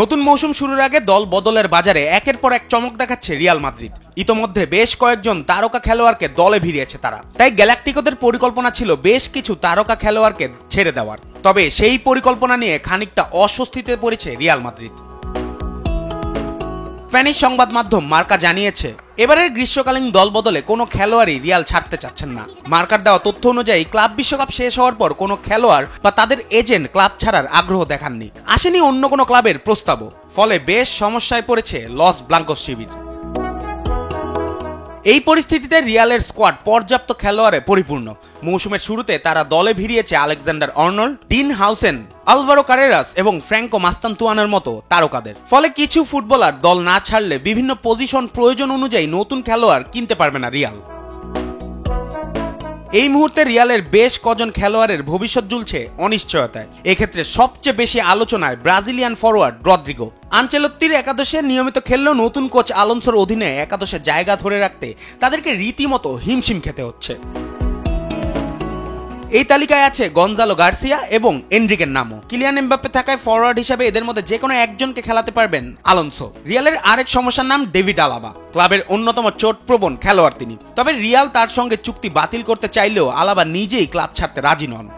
নতুন মৌসুম শুরুর আগে দল বদলের বাজারে একের পর এক চমক দেখাচ্ছে রিয়াল মাদ্রিদ। ইতোমধ্যে বেশ কয়েকজন তারকা খেলোয়াড়কে দলে ভিড়িয়েছে তারা। তাই গ্যালাক্টিকোদের পরিকল্পনা ছিল বেশ কিছু তারকা খেলোয়াড়কে ছেড়ে দেওয়ার। তবে সেই পরিকল্পনা নিয়ে খানিকটা অস্বস্তিতে পড়েছে রিয়াল মাদ্রিদ। স্প্যানিশ সংবাদ মাধ্যম মার্কা জানিয়েছে, এবারের গ্রীষ্মকালীন দল বদলে কোনো খেলোয়াড়ই রিয়াল ছাড়তে চাচ্ছেন না। মার্কার দেওয়া তথ্য অনুযায়ী ক্লাব বিশ্বকাপ শেষ হওয়ার পর কোনো খেলোয়াড় বা তাদের এজেন্ট ক্লাব ছাড়ার আগ্রহ দেখাননি। আসেনি অন্য কোনো ক্লাবের প্রস্তাবও। ফলে বেশ সমস্যায় পড়েছে লস ব্লাঙ্কোস শিবির। এই পরিস্থিতিতে রিয়ালের স্কোয়াড পর্যাপ্ত খেলোয়াড়ে পরিপূর্ণ। মৌসুমের শুরুতে তারা দলে ভিড়িয়েছে Alexander Arnold, dean হাউসেন, Alvaro Carreras এবং ফ্র্যাঙ্কো মাস্তান্তুয়ানের মতো তারকাদের। ফলে কিছু ফুটবলার দল না ছাড়লে বিভিন্ন পজিশন প্রয়োজন অনুযায়ী নতুন খেলোয়াড় কিনতে পারবে না রিয়াল। এই মুহূর্তে রিয়ালের বেশ কজন খেলোয়াড়ের ভবিষ্যৎ ঝুলছে অনিশ্চয়তায়। এক্ষেত্রে সবচেয়ে বেশি আলোচনায় ব্রাজিলিয়ান ফরওয়ার্ড রদ্রিগো। আনচেলত্তির একাদশে নিয়মিত খেললেও নতুন কোচ আলোনসোর অধীনে একাদশে জায়গা ধরে রাখতে তাদেরকে রীতিমতো হিমশিম খেতে হচ্ছে। এই তালিকায় আছে গঞ্জালো গার্সিয়া এবং এনরিকের নামও। কিলিয়ান এমবাপ্পে থাকায় ফরওয়ার্ড হিসেবে এদের মধ্যে যে কোনো একজনকে খেলাতে পারবেন আলোনসো। রিয়ালের আরেক সমস্যার নাম ডেভিড আলাবা। ক্লাবের অন্যতম চোটপ্রবণ খেলোয়াড় তিনি। তবে রিয়াল তার সঙ্গে চুক্তি বাতিল করতে চাইলেও আলাবা নিজেই ক্লাব ছাড়তে রাজি নন।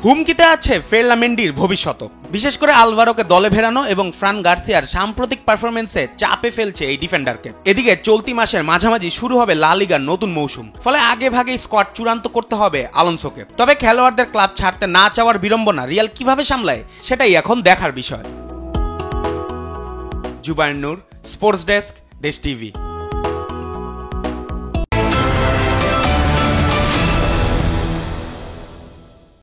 হুমকিতে আছে ফেরলামেন্ডির ভবিষ্যৎ। বিশেষ করে আলভারোকে দলে ফেরানো এবং ফ্রান গার্সিয়ার সাম্প্রতিক পারফরমেন্সে চাপে ফেলছে এই ডিফেন্ডারকে। এদিকে চলতি মাসের মাঝামাঝি শুরু হবে লা লিগার নতুন মৌসুম। ফলে আগে ভাগে স্কোয়াড চূড়ান্ত করতে হবে আলোনসোকে। তবে খেলোয়াড়দের ক্লাব ছাড়তে না চাওয়ার বিড়ম্বনা রিয়াল কিভাবে সামলায় সেটাই এখন দেখার বিষয়। জুবায়ের নূর, স্পোর্টস ডেস্ক, দেশ টিভি।